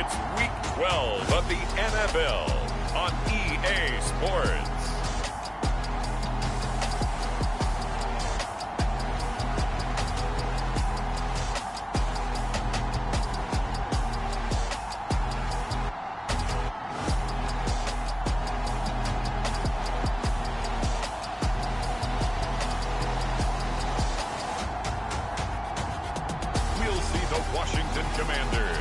It's Week 12 of the NFL on EA Sports. Washington Commanders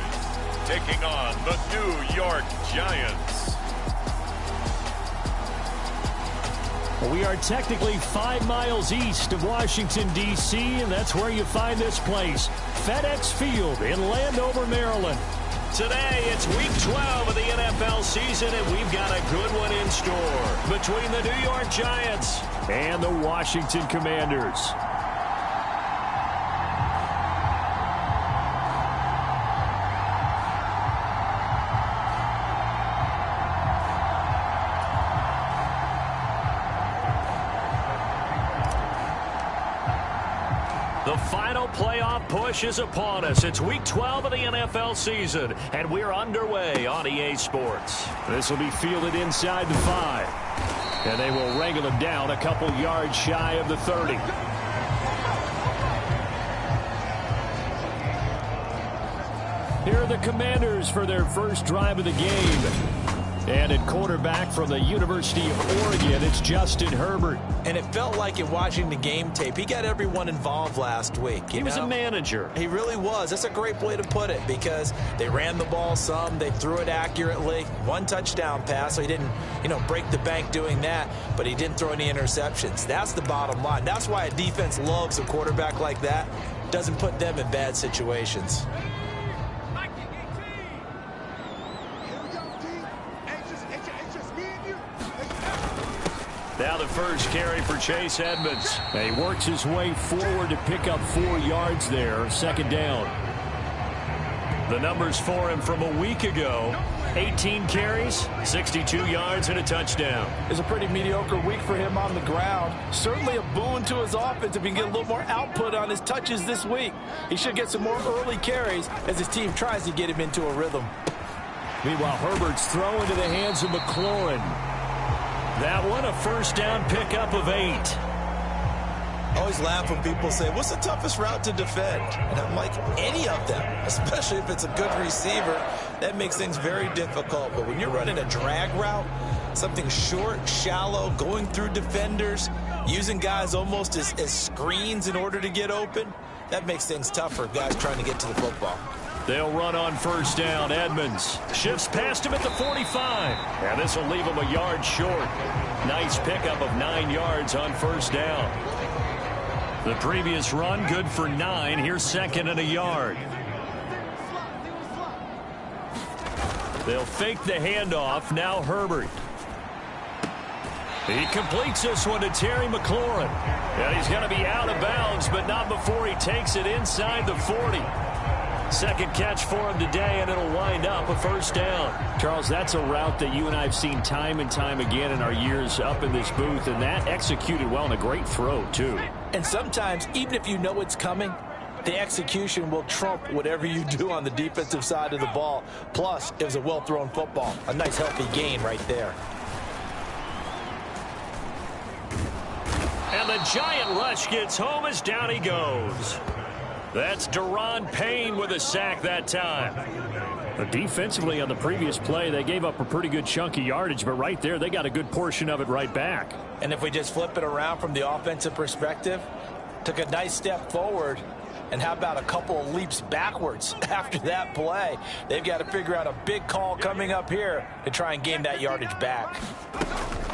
taking on the New York Giants. We are technically 5 miles east of Washington, D.C., and that's where you find this place, FedEx Field in Landover, Maryland. Today, it's Week 12 of the NFL season, and we've got a good one in store between the New York Giants and the Washington Commanders. The final playoff push is upon us. It's Week 12 of the NFL season, and we're underway on EA Sports. This will be fielded inside the 5, and they will wrangle him down a couple yards shy of the 30. Here are the Commanders for their first drive of the game. And at quarterback from the University of Oregon, it's Justin Herbert. And it felt like in watching the game tape, he got everyone involved last week. He was a manager. He really was. That's a great way to put it because they ran the ball some. They threw it accurately. 1 touchdown pass, so he didn't, break the bank doing that, but he didn't throw any interceptions. That's the bottom line. That's why a defense loves a quarterback like that. Doesn't put them in bad situations. Now the first carry for Chase Edmonds. And he works his way forward to pick up 4 yards there, second down. The numbers for him from a week ago, 18 carries, 62 yards, and a touchdown. It's a pretty mediocre week for him on the ground. Certainly a boon to his offense if he can get a little more output on his touches this week. He should get some more early carries as his team tries to get him into a rhythm. Meanwhile, Herbert's throw into the hands of McLaurin. That one, a first down pickup of 8. I always laugh when people say, what's the toughest route to defend? And I'm like, any of them, especially if it's a good receiver. That makes things very difficult. But when you're running a drag route, something short, shallow, going through defenders, using guys almost as screens in order to get open, that makes things tougher, guys trying to get to the football. They'll run on first down. Edmonds shifts past him at the 45. And this will leave him a yard short. Nice pickup of 9 yards on first down. The previous run good for 9. Here's second and a yard. They'll fake the handoff. Now Herbert. He completes this one to Terry McLaurin. And he's going to be out of bounds, but not before he takes it inside the 40. Second catch for him today, and it'll wind up a first down. Charles, that's a route that you and I have seen time and time again in our years up in this booth, and that executed well and a great throw, too. And sometimes, even if you know it's coming, the execution will trump whatever you do on the defensive side of the ball. Plus, it was a well-thrown football. A nice, healthy gain right there. And the Giant rush gets home as down he goes. That's Deron Payne with a sack that time. But defensively on the previous play, they gave up a pretty good chunk of yardage, but right there, they got a good portion of it right back. And if we just flip it around from the offensive perspective, took a nice step forward, and how about a couple of leaps backwards after that play? They've got to figure out a big call coming up here to try and gain that yardage back.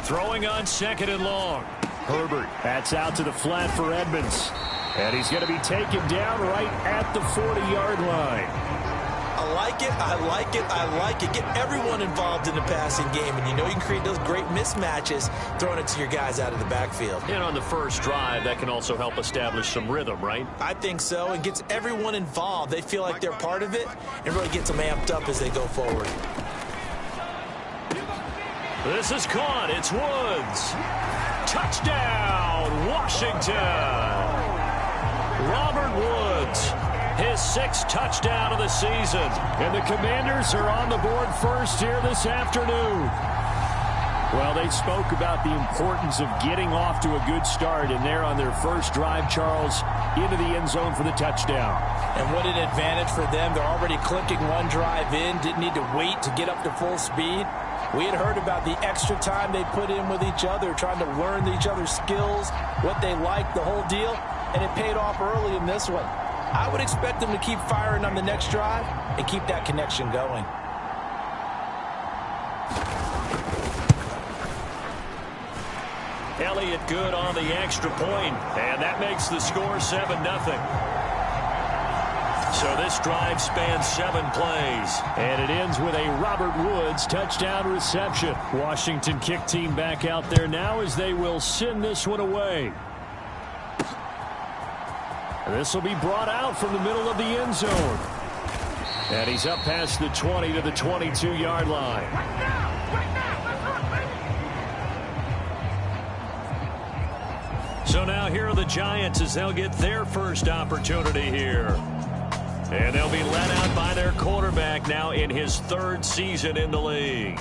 Throwing on second and long. Herbert bats out to the flat for Edmonds. And he's going to be taken down right at the 40-yard line. I like it, I like it, I like it. Get everyone involved in the passing game, and you can create those great mismatches throwing it to your guys out of the backfield. And on the first drive, that can also help establish some rhythm, right? I think so, and gets everyone involved. They feel like they're part of it, and really gets them amped up as they go forward. This is caught. It's Woods. Touchdown, Washington. Robert Woods his 6th touchdown of the season. And the Commanders are on the board first here this afternoon. Well, they spoke about the importance of getting off to a good start, and they're on their first drive, Charles, into the end zone for the touchdown. And what an advantage for them. They're already clicking one drive in, didn't need to wait to get up to full speed. We had heard about the extra time they put in with each other, trying to learn each other's skills, what they like, the whole deal, and it paid off early in this one. I would expect them to keep firing on the next drive and keep that connection going. Elliott good on the extra point, and that makes the score 7-0. So this drive spans 7 plays, and it ends with a Robert Woods touchdown reception. Washington kick team back out there now as they will send this one away. And this will be brought out from the middle of the end zone. And he's up past the 20 to the 22-yard line. So now here are the Giants as they'll get their first opportunity here. And they'll be led out by their quarterback now in his 3rd season in the league.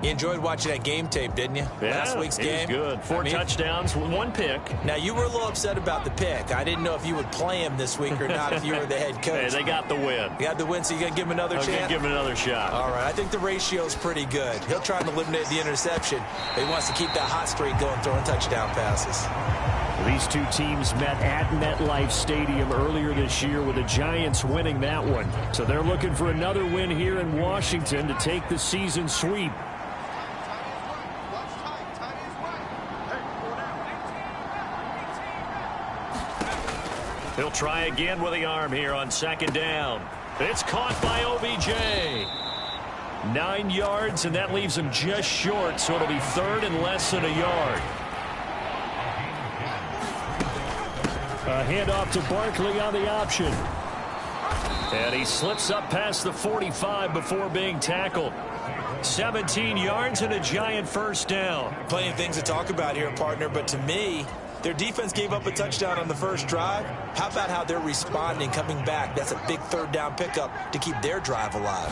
You enjoyed watching that game tape, didn't you? Yeah, Last week's game. Good. 4 touchdowns, 1 pick. Now, you were a little upset about the pick. I didn't know if you would play him this week or not if you were the head coach. Hey, they got the win. You got the win, so you got to give him another chance? Give him another shot. All right. I think the ratio's pretty good. He'll try and eliminate the interception, but he wants to keep that hot streak going, throwing touchdown passes. These two teams met at MetLife Stadium earlier this year with the Giants winning that one. So they're looking for another win here in Washington to take the season sweep. He'll try again with the arm here on 2nd down. It's caught by OBJ. 9 yards, and that leaves him just short, so it'll be 3rd and less than a yard. A handoff to Barkley on the option. And he slips up past the 45 before being tackled. 17 yards and a Giant first down. Plenty of things to talk about here, partner, but to me, their defense gave up a touchdown on the first drive. How about how they're responding, coming back? That's a big 3rd down pickup to keep their drive alive.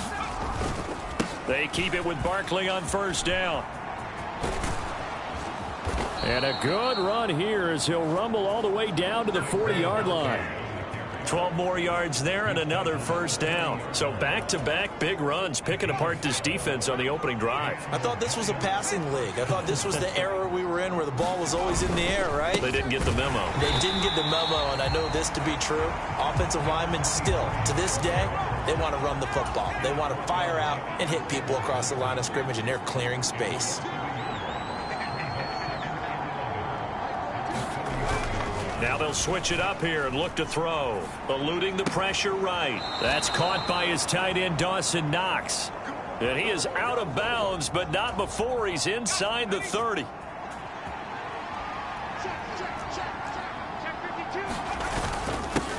They keep it with Barkley on 1st down. And a good run here as he'll rumble all the way down to the 40-yard line. 12 more yards there and another 1st down. So back-to-back big runs picking apart this defense on the opening drive. I thought this was a passing league. I thought this was the era we were in where the ball was always in the air, right? They didn't get the memo. They didn't get the memo, and I know this to be true. Offensive linemen still, to this day, they want to run the football. They want to fire out and hit people across the line of scrimmage, and they're clearing space. Now they'll switch it up here and look to throw. Eluding the pressure right. That's caught by his tight end, Dawson Knox. And he is out of bounds, but not before he's inside the 30.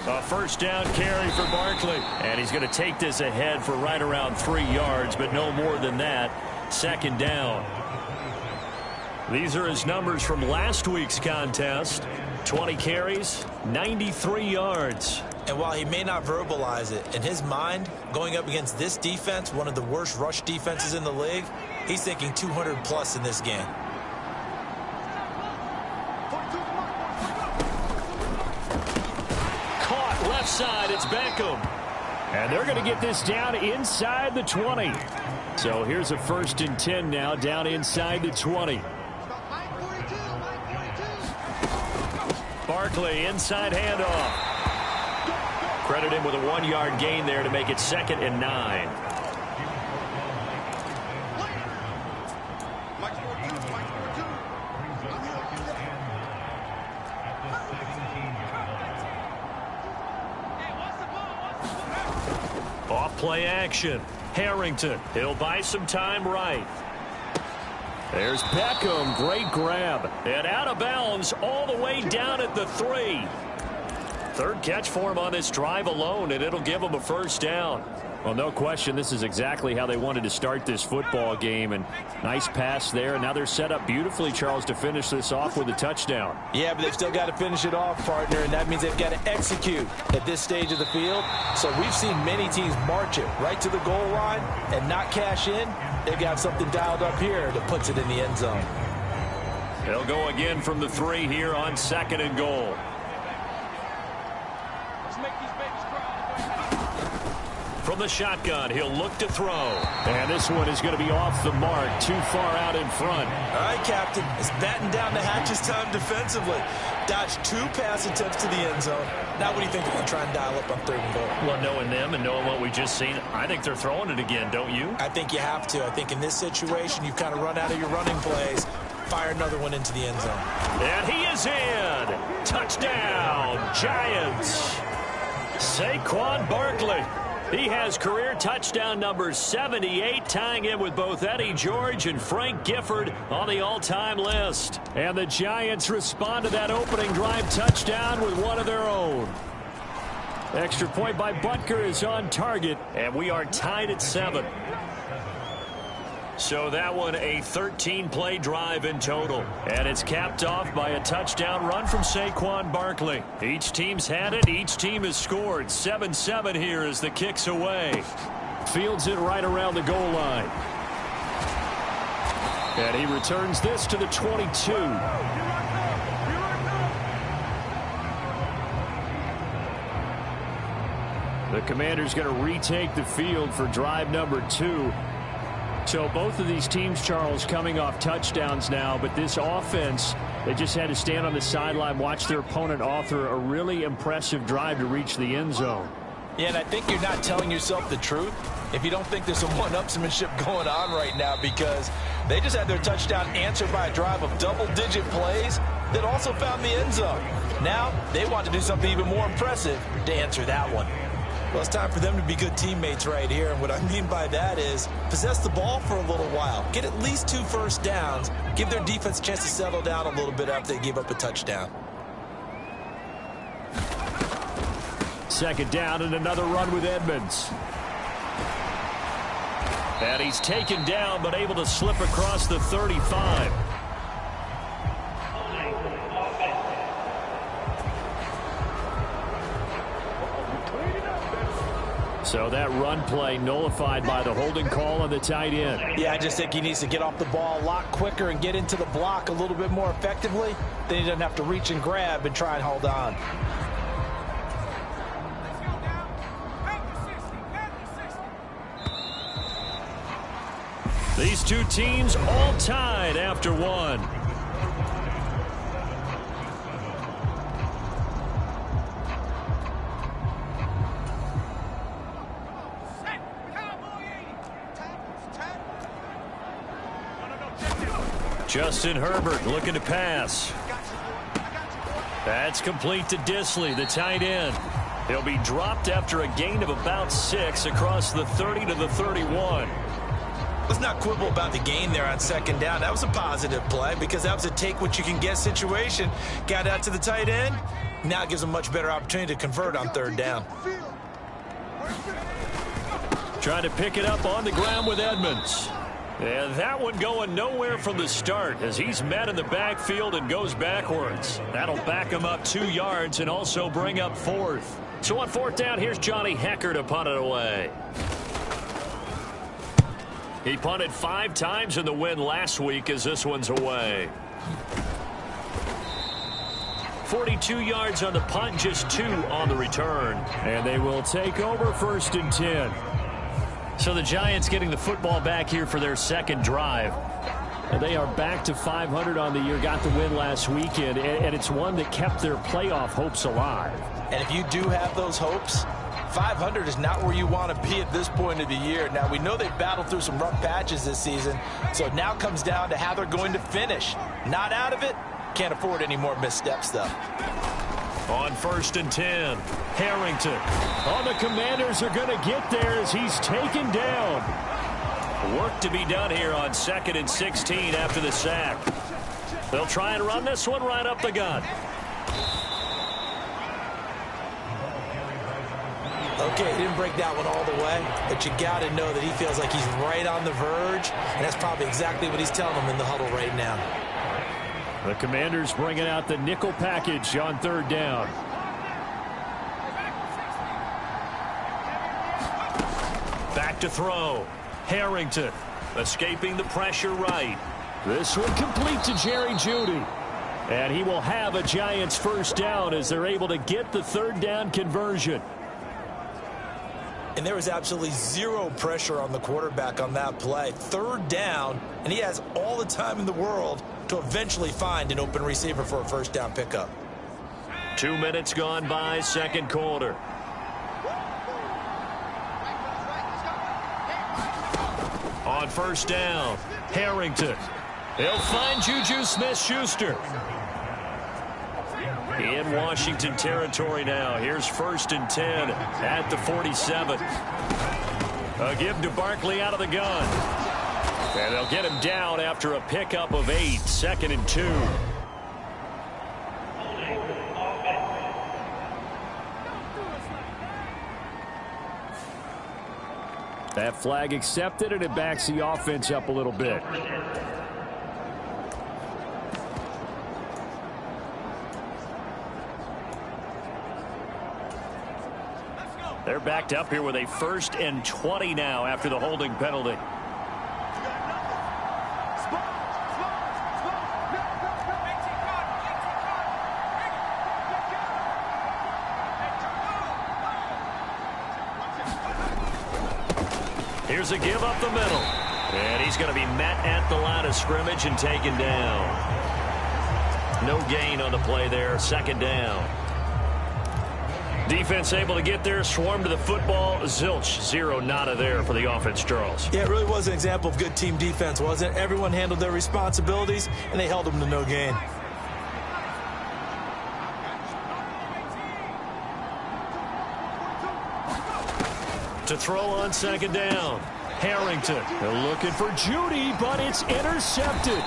A 1st down carry for Barkley. And he's going to take this ahead for right around 3 yards, but no more than that. 2nd down. These are his numbers from last week's contest. 20 carries, 93 yards. And while he may not verbalize it, in his mind, going up against this defense, one of the worst rush defenses in the league, he's thinking 200+ in this game. Caught left side, it's Beckham. And they're going to get this down inside the 20. So here's a 1st and 10 now, down inside the 20. Barkley, inside handoff. Credit him with a 1-yard gain there to make it 2nd and 9. Off play action. Harrington, he'll buy some time right. There's Beckham, great grab. And out of bounds all the way down at the 3. 3rd catch for him on this drive alone, and it'll give him a 1st down. Well, no question, this is exactly how they wanted to start this football game. And nice pass there. And now they're set up beautifully, Charles, to finish this off with a touchdown. Yeah, but they've still got to finish it off, partner, and that means they've got to execute at this stage of the field. So we've seen many teams march it right to the goal line and not cash in. They've got something dialed up here that puts it in the end zone. They'll go again from the 3 here on 2nd and goal. From the shotgun, he'll look to throw. And this one is going to be off the mark, too far out in front. All right, Captain. It's batten down the hatches time defensively. Dodged 2 pass attempts to the end zone. Now what do you think they're going to try and dial up on 3rd and goal? Well, knowing them and knowing what we just seen, I think they're throwing it again, don't you? I think you have to. I think in this situation, you've kind of run out of your running plays. Fire another one into the end zone. And he is in. Touchdown, Giants. Saquon Barkley. He has career touchdown number 78, tying in with both Eddie George and Frank Gifford on the all-time list. And the Giants respond to that opening drive touchdown with one of their own. Extra point by Butker is on target, and we are tied at 7. So that one a 13-play drive in total. And it's capped off by a touchdown run from Saquon Barkley. Each team's had it. Each team has scored. 7-7 here as the kick's away. Fields it right around the goal line. And he returns this to the 22. The Commander's going to retake the field for drive number 2. So both of these teams, Charles, coming off touchdowns now, but this offense, they just had to stand on the sideline, watch their opponent author a really impressive drive to reach the end zone. Yeah, and I think you're not telling yourself the truth if you don't think there's some one-upsmanship going on right now, because they just had their touchdown answered by a drive of double-digit plays that also found the end zone. Now they want to do something even more impressive to answer that one. Well, it's time for them to be good teammates right here. And what I mean by that is possess the ball for a little while. Get at least 2 first downs. Give their defense a chance to settle down a little bit after they give up a touchdown. 2nd down and another run with Edmonds. And he's taken down but able to slip across the 35. So that run play nullified by the holding call on the tight end. Yeah, I just think he needs to get off the ball a lot quicker and get into the block a little bit more effectively. Then he doesn't have to reach and grab and try and hold on. These two teams all tied after 1. Justin Herbert looking to pass. That's complete to Disley, the tight end. He'll be dropped after a gain of about 6 across the 30 to the 31. Let's not quibble about the gain there on 2nd down. That was a positive play because that was a take-what-you-can-get situation. Got out to the tight end. Now it gives them a much better opportunity to convert on 3rd down. Trying to pick it up on the ground with Edmonds. And that one going nowhere from the start as he's met in the backfield and goes backwards. That'll back him up 2 yards and also bring up 4th. So on 4th down, here's Johnny Hecker to punt it away. He punted 5 times in the win last week as this one's away. 42 yards on the punt, just 2 on the return. And they will take over 1st and 10. So the Giants getting the football back here for their 2nd drive. And they are back to 500 on the year, got the win last weekend, and it's one that kept their playoff hopes alive. And if you do have those hopes, 500 is not where you want to be at this point of the year. Now, we know they've battled through some rough patches this season, so it now comes down to how they're going to finish. Not out of it, can't afford any more missteps, though. On 1st and 10, Harrington. Oh, the Commanders are going to get there as he's taken down. Work to be done here on 2nd and 16 after the sack. They'll try and run this one right up the gut. Okay, he didn't break that one all the way, but you got to know that he feels like he's right on the verge, and that's probably exactly what he's telling them in the huddle right now. The Commanders bringing out the nickel package on 3rd down. Back to throw. Harrington escaping the pressure right. This one complete to Jerry Jeudy. And he will have a Giants 1st down as they're able to get the 3rd down conversion. And there was absolutely zero pressure on the quarterback on that play. 3rd down, and he has all the time in the world to eventually find an open receiver for a 1st down pickup. 2 minutes gone by, 2nd quarter. On 1st down, Harrington. He'll find Juju Smith-Schuster. In Washington territory now. Here's 1st and 10 at the 47. A give to Barkley out of the gun. And they'll get him down after a pickup of 8. 2nd and 2. That flag accepted, and it backs the offense up a little bit. They're backed up here with a 1st and 20 now after the holding penalty. Here's a give up the middle. And he's going to be met at the line of scrimmage and taken down. No gain on the play there. 2nd down. Defense able to get there, swarm to the football. Zilch, 0 nada there for the offense, Charles. Yeah, it really was an example of good team defense, wasn't it? Everyone handled their responsibilities, and they held them to no gain. To throw on 2nd down. Harrington. They're looking for Jeudy, but it's intercepted.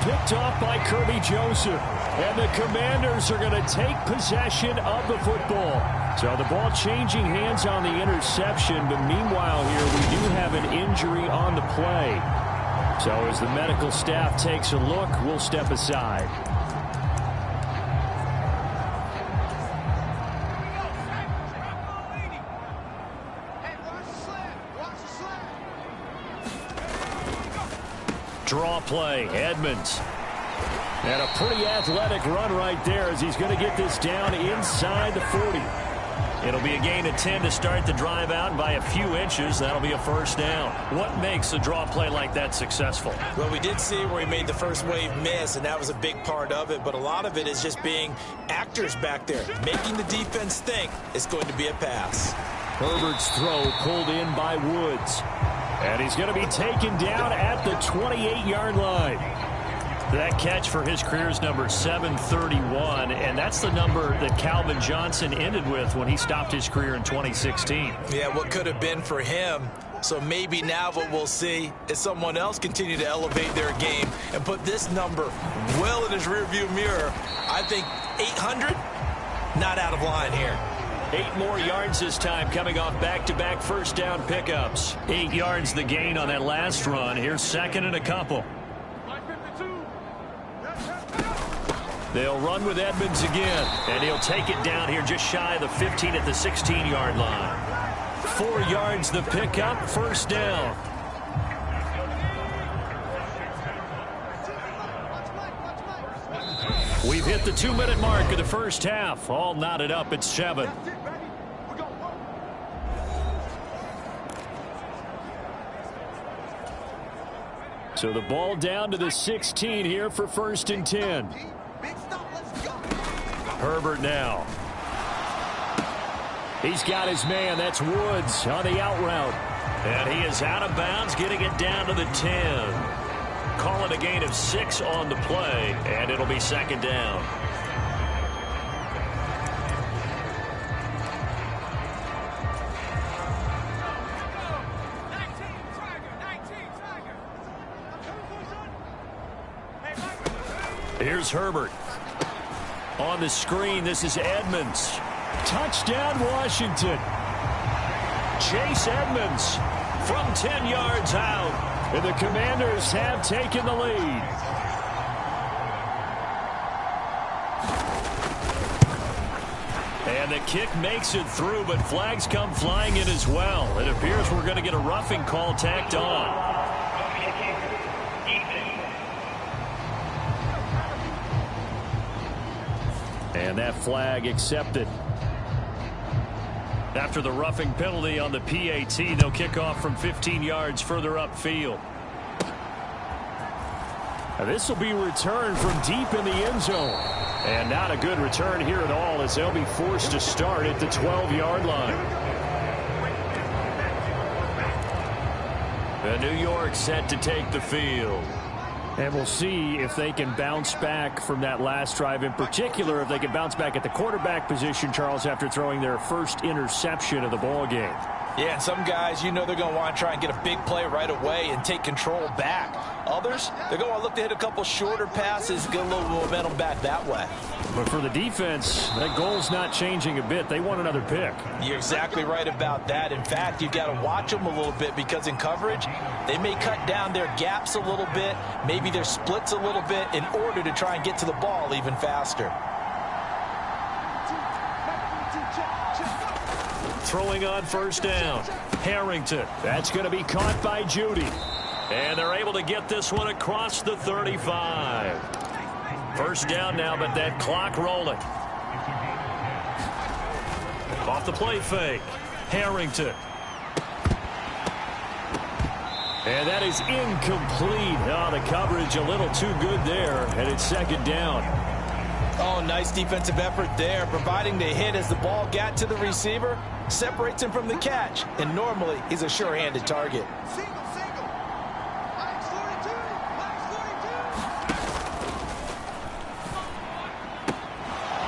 Picked off by Kirby Joseph. And the Commanders are going to take possession of the football. So the ball changing hands on the interception. But meanwhile here, we do have an injury on the play. So as the medical staff takes a look, we'll step aside. Draw play, Edmonds. And a pretty athletic run right there as he's going to get this down inside the 40. It'll be a gain of 10 to start the drive out. By a few inches, that'll be a 1st down. What makes a draw play like that successful? Well, we did see where he made the first wave miss, and that was a big part of it. But a lot of it is just being actors back there, making the defense think it's going to be a pass. Herbert's throw pulled in by Woods. And he's going to be taken down at the 28-yard line. That catch for his career's number 731, and that's the number that Calvin Johnson ended with when he stopped his career in 2016. Yeah, what could have been for him. So maybe now what we'll see is someone else continue to elevate their game and put this number well in his rearview mirror. I think 800, not out of line here. 8 more yards this time coming off back-to-back 1st down pickups. 8 yards the gain on that last run. Here's 2nd and a couple. They'll run with Edmonds again, and he'll take it down here just shy of the 15 at the 16-yard line. 4 yards the pickup, 1st down. We've hit the 2-minute mark of the 1st half. All knotted up at 7. So the ball down to the 16 here for 1st and 10. Herbert now. He's got his man. That's Woods on the out route. And he is out of bounds, getting it down to the 10. Call it a gain of 6 on the play, and it'll be 2nd down. Here's Herbert. On the screen, this is Edmonds. Touchdown, Washington. Chase Edmonds from 10 yards out. And the Commanders have taken the lead. And the kick makes it through, but flags come flying in as well. It appears we're going to get a roughing call tacked on. And that flag accepted. After the roughing penalty on the PAT, they'll kick off from 15 yards further upfield. This will be returned from deep in the end zone. And not a good return here at all, as they'll be forced to start at the 12-yard line. The New York set to take the field. And we'll see if they can bounce back from that last drive, in particular if they can bounce back at the quarterback position, Charles, after throwing their first interception of the ball game. Yeah, and some guys, you know, they're going to want to try and get a big play right away and take control back. Others, they're going to look to hit a couple shorter passes, get a little momentum back that way. But for the defense, that goal's not changing a bit. They want another pick. You're exactly right about that. In fact, you've got to watch them a little bit, because in coverage, they may cut down their gaps a little bit, maybe their splits a little bit, in order to try and get to the ball even faster. Throwing on first down. Harrington. That's going to be caught by Judy. And they're able to get this one across the 35. First down now, but that clock rolling. Off the play fake. Harrington. And that is incomplete. Oh, the coverage a little too good there, and it's second down. Oh, nice defensive effort there, providing the hit as the ball got to the receiver, separates him from the catch, and normally he's a sure-handed target.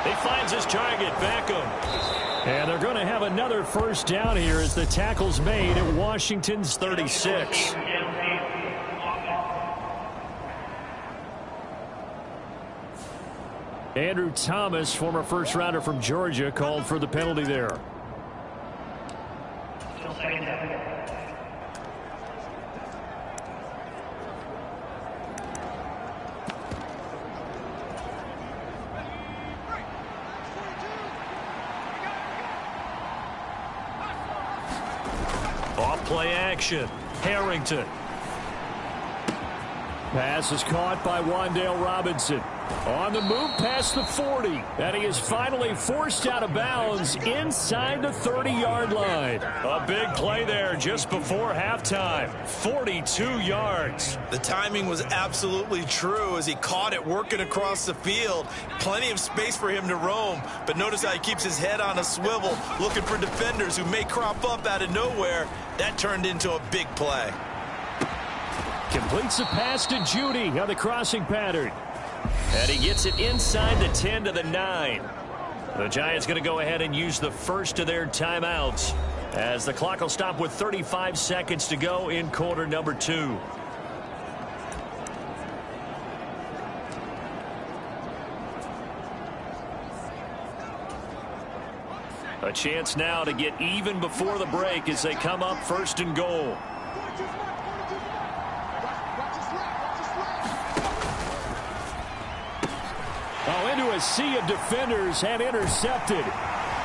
He finds his target, Beckham. And they're going to have another first down here as the tackle's made at Washington's 36. Andrew Thomas, former first-rounder from Georgia, called for the penalty there. Off-play action. Harrington. Pass is caught by Wan'Dale Robinson. On the move past the 40. And he is finally forced out of bounds inside the 30-yard line. A big play there just before halftime. 42 yards. The timing was absolutely true as he caught it working across the field. Plenty of space for him to roam. But notice how he keeps his head on a swivel, looking for defenders who may crop up out of nowhere. That turned into a big play. Completes the pass to Judy on the crossing pattern. And he gets it inside the 10 to the 9. The Giants going to go ahead and use the first of their timeouts as the clock will stop with 35 seconds to go in quarter number 2. A chance now to get even before the break as they come up first and goal. Oh, into a sea of defenders and intercepted.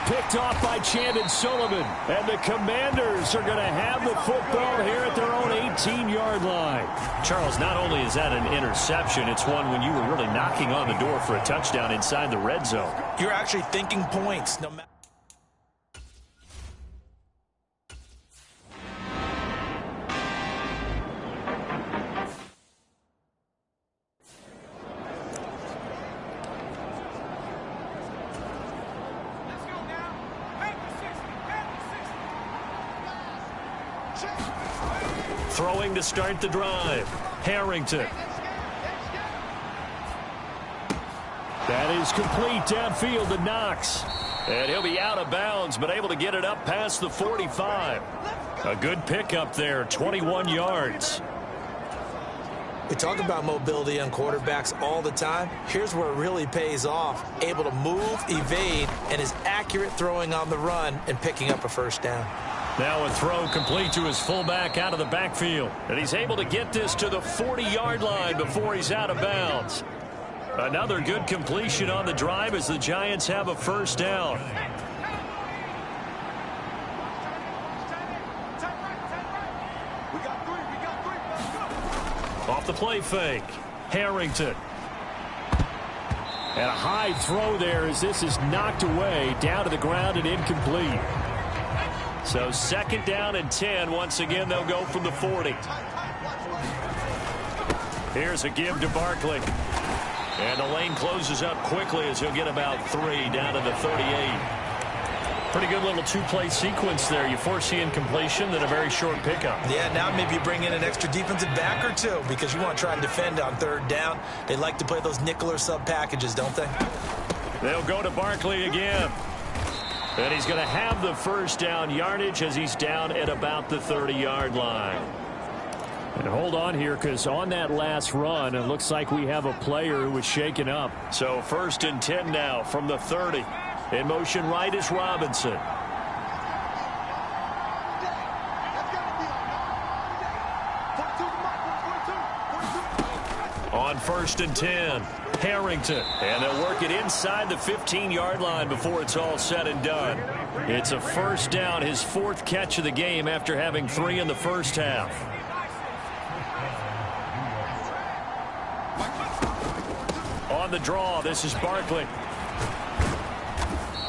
Picked off by Chandon Sullivan. And the Commanders are going to have the football here at their own 18-yard line. Charles, not only is that an interception, it's one when you were really knocking on the door for a touchdown inside the red zone. You're actually thinking points no matter. Throwing to start the drive. Harrington. That is complete downfield to Knox. And he'll be out of bounds, but able to get it up past the 45. A good pickup there, 21 yards. We talk about mobility on quarterbacks all the time. Here's where it really pays off. Able to move, evade, and is accurate throwing on the run and picking up a first down. Now a throw complete to his fullback out of the backfield. And he's able to get this to the 40-yard line before he's out of bounds. Another good completion on the drive as the Giants have a first down. Off the play fake. Harrington. And a high throw there as this is knocked away down to the ground and incomplete. So second down and 10. Once again, they'll go from the 40. Here's a give to Barkley. And the lane closes up quickly as he'll get about 3 down to the 38. Pretty good little two-play sequence there. You foresee incompletion, then a very short pickup. Yeah, now maybe you bring in an extra defensive back or two because you want to try and defend on third down. They like to play those nickel or sub packages, don't they? They'll go to Barkley again. And he's going to have the first down yardage as he's down at about the 30-yard line. And hold on here because on that last run, it looks like we have a player who was shaken up. So first and 10 now from the 30. In motion right is Robinson. On first and 10, Harrington. And they'll work it inside the 15-yard line before it's all said and done. It's a first down, his 4th catch of the game after having 3 in the first half. On the draw, this is Barkley.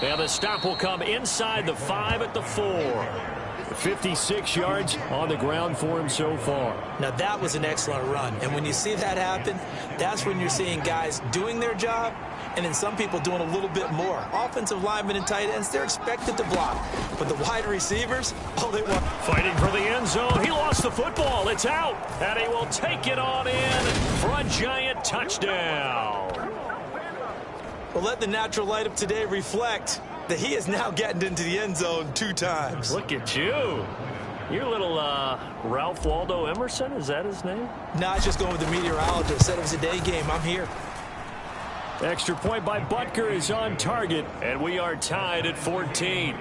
And the stop will come inside the 5 at the 4. 56 yards on the ground for him so far. Now that was an excellent run. And when you see that happen, that's when you're seeing guys doing their job and then some people doing a little bit more. Offensive linemen and tight ends, they're expected to block. But the wide receivers, all they want. Fighting for the end zone. He lost the football. It's out. And he will take it on in for a Giant touchdown. Well, let the natural light of today reflect that he is now getting into the end zone 2 times. Look at you. You're a little Ralph Waldo Emerson. Is that his name? No, I was just going with the meteorologist. Said it was a day game. I'm here. Extra point by Butker is on target, and we are tied at 14.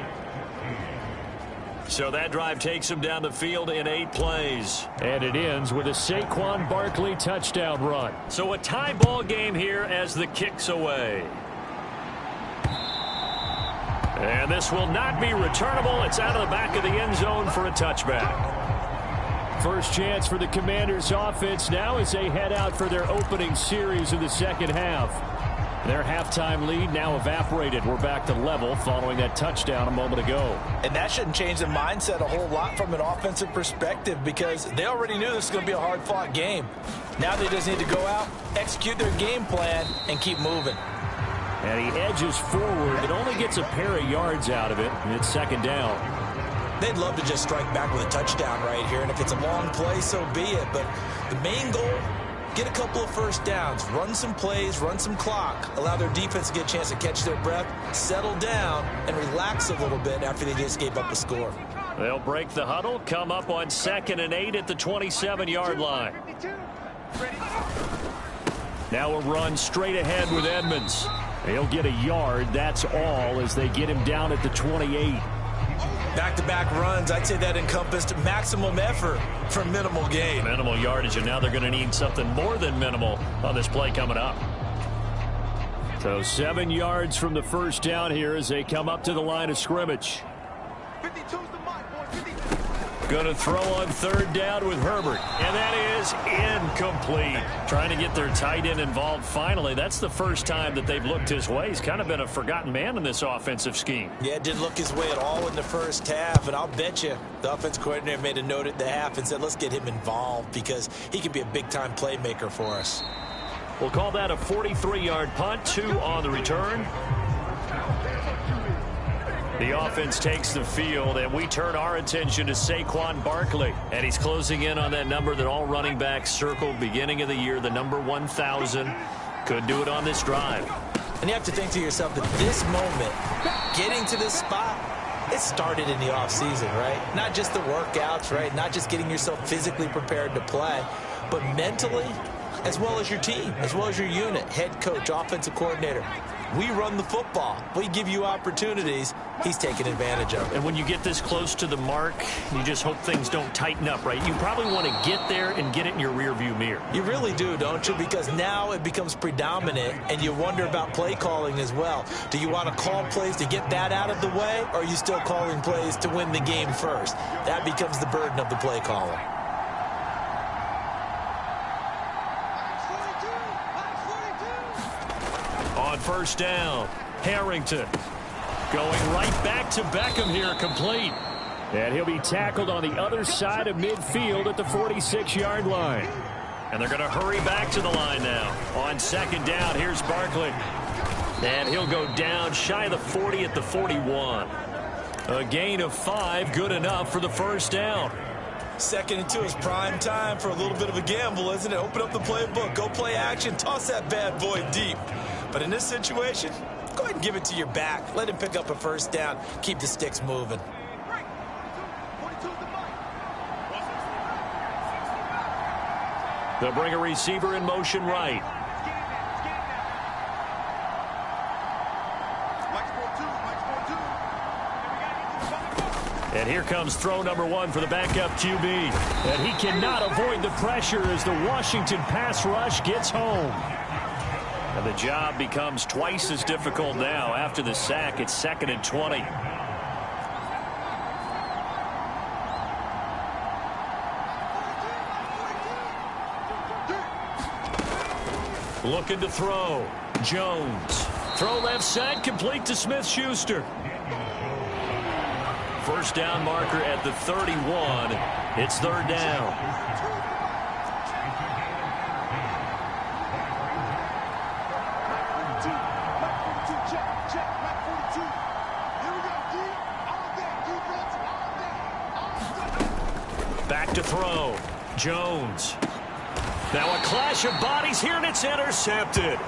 So that drive takes him down the field in 8 plays. And it ends with a Saquon Barkley touchdown run. So a tie ball game here as the kick's away. And this will not be returnable. It's out of the back of the end zone for a touchback. First chance for the Commanders offense now as they head out for their opening series of the second half. Their halftime lead now evaporated. We're back to level following that touchdown a moment ago. And that shouldn't change the mindset a whole lot from an offensive perspective because they already knew this was going to be a hard-fought game. Now they just need to go out, execute their game plan, and keep moving. And he edges forward, but only gets a pair of yards out of it, and it's second down. They'd love to just strike back with a touchdown right here, and if it's a long play, so be it. But the main goal, get a couple of first downs, run some plays, run some clock, allow their defense to get a chance to catch their breath, settle down, and relax a little bit after they just gave up a score. They'll break the huddle, come up on 2nd and 8 at the 27-yard line. Now a run straight ahead with Edmonds. He'll get a yard, that's all, as they get him down at the 28. Back-to-back runs, I'd say that encompassed maximum effort for minimal gain. Minimal yardage, and now they're going to need something more than minimal on this play coming up. So 7 yards from the first down here as they come up to the line of scrimmage. 52's the mark, boy. 50. Going to throw on 3rd down with Herbert. And that is incomplete. Trying to get their tight end involved finally. That's the first time that they've looked his way. He's kind of been a forgotten man in this offensive scheme. Yeah, it didn't look his way at all in the first half. And I'll bet you the offense coordinator made a note at the half and said, let's get him involved because he can be a big-time playmaker for us. We'll call that a 43-yard punt, 2 on the return. The offense takes the field, and we turn our attention to Saquon Barkley. And he's closing in on that number that all running backs circled beginning of the year, the number 1,000. Could do it on this drive. And you have to think to yourself that this moment, getting to this spot, it started in the offseason, right? Not just the workouts, right? Not just getting yourself physically prepared to play, but mentally, as well as your team, as well as your unit, head coach, offensive coordinator. We run the football. We give you opportunities. He's taking advantage of it. And when you get this close to the mark, you just hope things don't tighten up, right? You probably want to get there and get it in your rearview mirror. You really do, don't you? Because now it becomes predominant, and you wonder about play calling as well. Do you want to call plays to get that out of the way, or are you still calling plays to win the game first? That becomes the burden of the play caller. On first down, Harrington going right back to Beckham here, complete. And he'll be tackled on the other side of midfield at the 46-yard line. And they're going to hurry back to the line now. On second down, here's Barkley. And he'll go down shy of the 40 at the 41. A gain of 5, good enough for the first down. 2nd and 2 is prime time for a little bit of a gamble, isn't it? Open up the playbook, go play action, toss that bad boy deep. But in this situation, go ahead and give it to your back. Let him pick up a first down. Keep the sticks moving. They'll bring a receiver in motion right. And here comes throw number 1 for the backup QB. And he cannot avoid the pressure as the Washington pass rush gets home. And the job becomes twice as difficult now. After the sack, it's 2nd and 20. Looking to throw. Jones. Throw left side, complete to Smith-Schuster. First down marker at the 31. It's 3rd down. Back to throw. Jones. Now a clash of bodies here, and it's intercepted.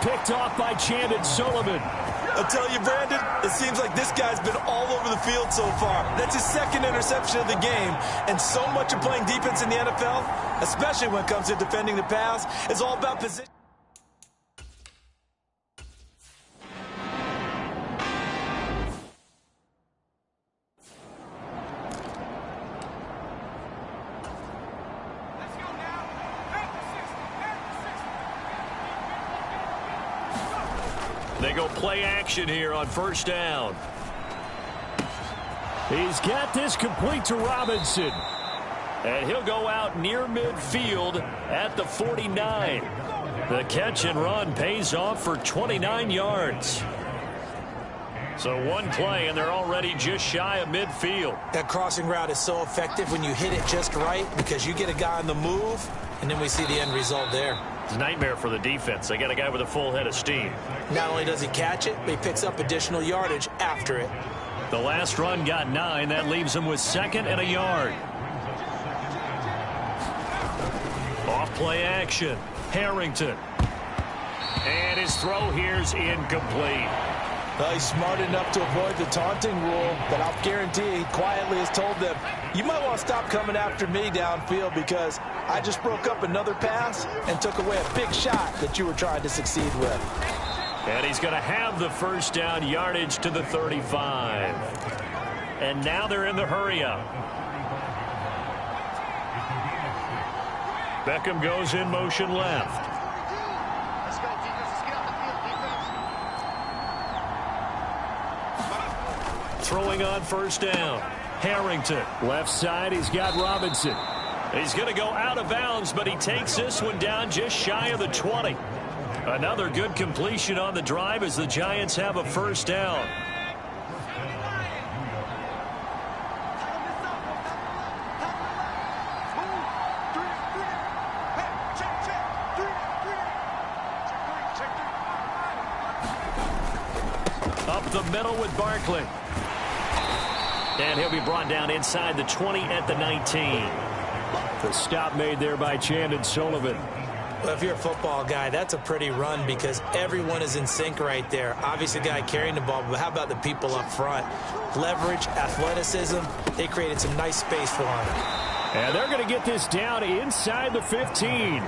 Picked off by Chandon Sullivan. I'll tell you, Brandon, it seems like this guy's been all over the field so far. That's his 2nd interception of the game. And so much of playing defense in the NFL, especially when it comes to defending the pass, is all about position. They go play action here on first down. He's got this complete to Robinson. And he'll go out near midfield at the 49. The catch and run pays off for 29 yards. So one play, and they're already just shy of midfield. That crossing route is so effective when you hit it just right because you get a guy on the move, and then we see the end result there. It's a nightmare for the defense. They got a guy with a full head of steam. Not only does he catch it, but he picks up additional yardage after it. The last run got 9. That leaves him with 2nd and a yard. Off play action. Harrington. And his throw here's incomplete. Well, he's smart enough to avoid the taunting rule, but I'll guarantee he quietly has told them, you might want to stop coming after me downfield because I just broke up another pass and took away a big shot that you were trying to succeed with. And he's going to have the first down, yardage to the 35. And now they're in the hurry-up. Beckham goes in motion left. Let's go, defense. Let's get off the field, defense. Throwing on first down. Harrington. Left side, he's got Robinson. He's going to go out of bounds, but he takes this one down just shy of the 20. Another good completion on the drive as the Giants have a first down. Up the middle with Barkley. And he'll be brought down inside the 20 at the 19. The stop made there by Chandon Sullivan. Well, if you're a football guy, that's a pretty run because everyone is in sync right there. Obviously, the guy carrying the ball, but how about the people up front? Leverage, athleticism, they created some nice space for him. And they're going to get this down inside the 15.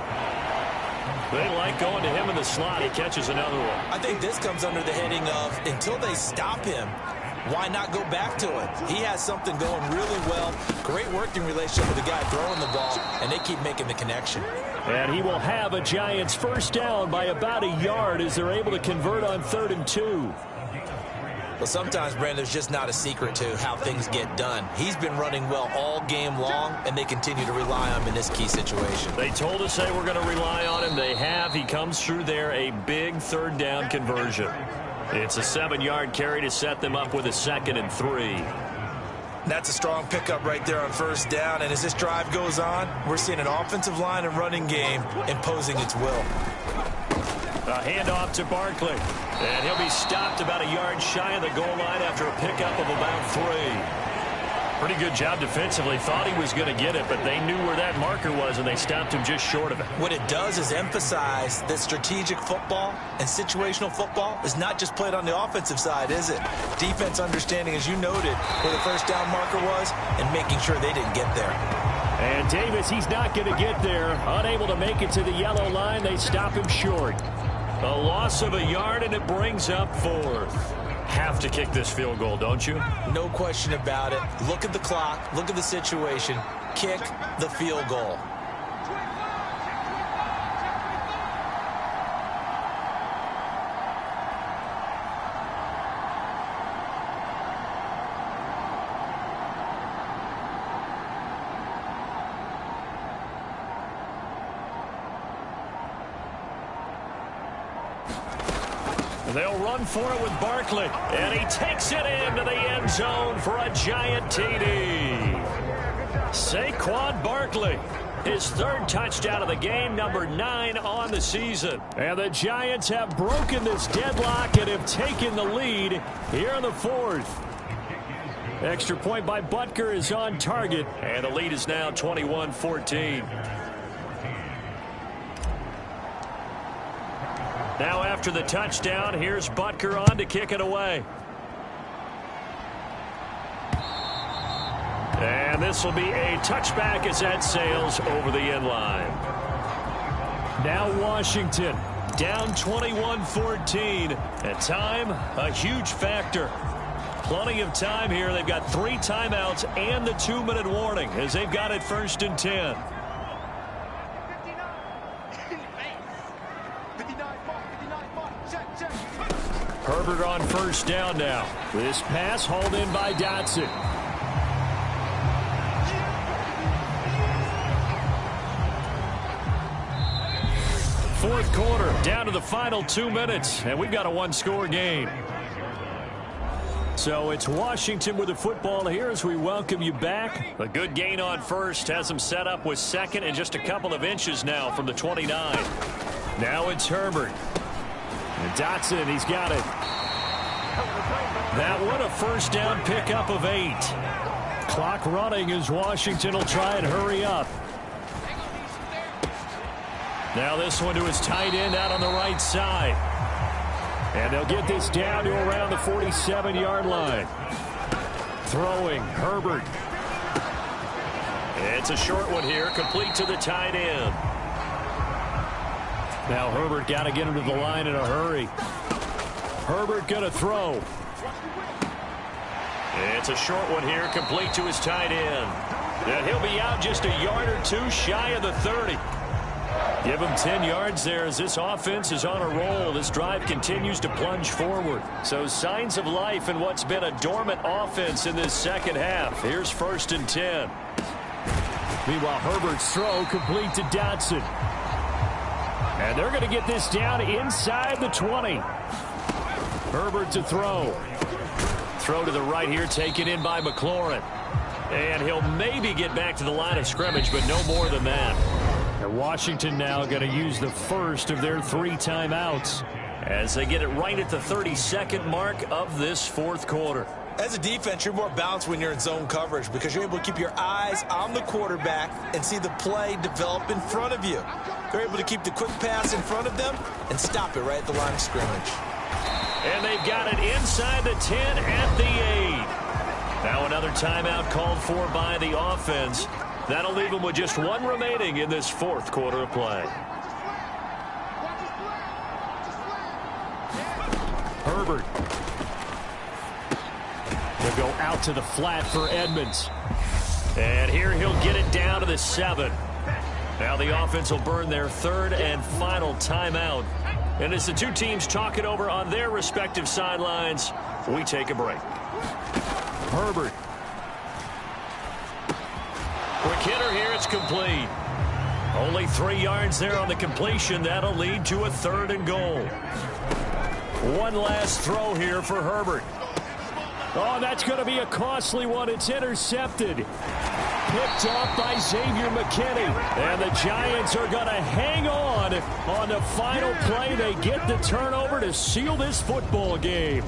They like going to him in the slot. He catches another one. I think this comes under the heading of until they stop him, why not go back to it? He has something going really well. Great working relationship with the guy throwing the ball, and they keep making the connection. And he will have a Giants first down by about a yard as they're able to convert on 3rd and 2. Well, sometimes, Brandon, there's just not a secret to how things get done. He's been running well all game long, and they continue to rely on him in this key situation. They told us they were going to rely on him. They have. He comes through there, a big 3rd down conversion. It's a 7-yard carry to set them up with a 2nd and 3. That's a strong pickup right there on 1st down, and as this drive goes on, we're seeing an offensive line and running game imposing its will. A handoff to Barkley, and he'll be stopped about a yard shy of the goal line after a pickup of about 3. Pretty good job defensively. Thought he was going to get it, but they knew where that marker was, and they stopped him just short of it. What it does is emphasize that strategic football and situational football is not just played on the offensive side, is it? Defense understanding, as you noted, where the 1st down marker was and making sure they didn't get there. And Davis, he's not going to get there. Unable to make it to the yellow line. They stop him short. A loss of a yard, and it brings up 4th. Have to kick this field goal, don't you? No question about it. Look at the clock. Look at the situation. Kick the field goal. They'll run for it with Barkley, and he takes it into the end zone for a Giant TD. Saquon Barkley, his 3rd touchdown of the game, number 9 on the season. And the Giants have broken this deadlock and have taken the lead here in the 4th. Extra point by Butker is on target, and the lead is now 21-14. Now after the touchdown, here's Butker on to kick it away. And this will be a touchback as that sails over the end line. Now Washington down 21-14. At time, a huge factor. Plenty of time here. They've got 3 timeouts and the 2-minute warning as they've got it 1st and 10. Herbert on 1st down now. This pass hauled in by Dotson. Fourth quarter, down to the final 2 minutes, and we've got a 1-score game. So it's Washington with the football here as we welcome you back. A good gain on 1st has them set up with 2nd and just a couple of inches now from the 29. Now it's Herbert. And Dotson, he's got it. That one a 1st down pickup of 8. Clock running as Washington will try and hurry up. Now this one to his tight end out on the right side. And they'll get this down to around the 47-yard line. Throwing, Herbert. It's a short one here, complete to the tight end. Now Herbert got to get him to the line in a hurry. Herbert going to throw. It's a short one here, complete to his tight end. And he'll be out just a yard or 2 shy of the 30. Give him 10 yards there as this offense is on a roll. This drive continues to plunge forward. So signs of life in what's been a dormant offense in this second half. Here's 1st and 10. Meanwhile, Herbert's throw complete to Dotson. And they're going to get this down inside the 20. Herbert to throw. Throw to the right here, taken in by McLaurin. And he'll maybe get back to the line of scrimmage, but no more than that. And Washington now going to use the first of their 3 timeouts as they get it right at the 32nd mark of this 4th quarter. As a defense, you're more balanced when you're in zone coverage because you're able to keep your eyes on the quarterback and see the play develop in front of you. They're able to keep the quick pass in front of them and stop it right at the line of scrimmage. And they've got it inside the 10 at the 8. Now another timeout called for by the offense. That'll leave them with just 1 remaining in this 4th quarter of play. Herbert. They'll go out to the flat for Edmonds. And here he'll get it down to the 7. Now the offense will burn their third and final timeout. And as the two teams talk it over on their respective sidelines, we take a break. Herbert. Quick hitter here, it's complete. Only 3 yards there on the completion. That'll lead to a 3rd and goal. One last throw here for Herbert. Oh, that's going to be a costly one. It's intercepted. Picked off by Xavier McKinney. And the Giants are going to hang on the final play. They get the turnover to seal this football game.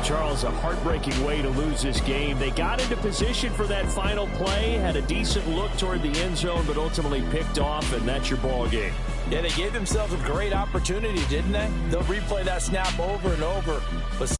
Charles, a heartbreaking way to lose this game. They got into position for that final play, had a decent look toward the end zone, but ultimately picked off, and that's your ball game. Yeah, they gave themselves a great opportunity, didn't they? They'll replay that snap over and over, but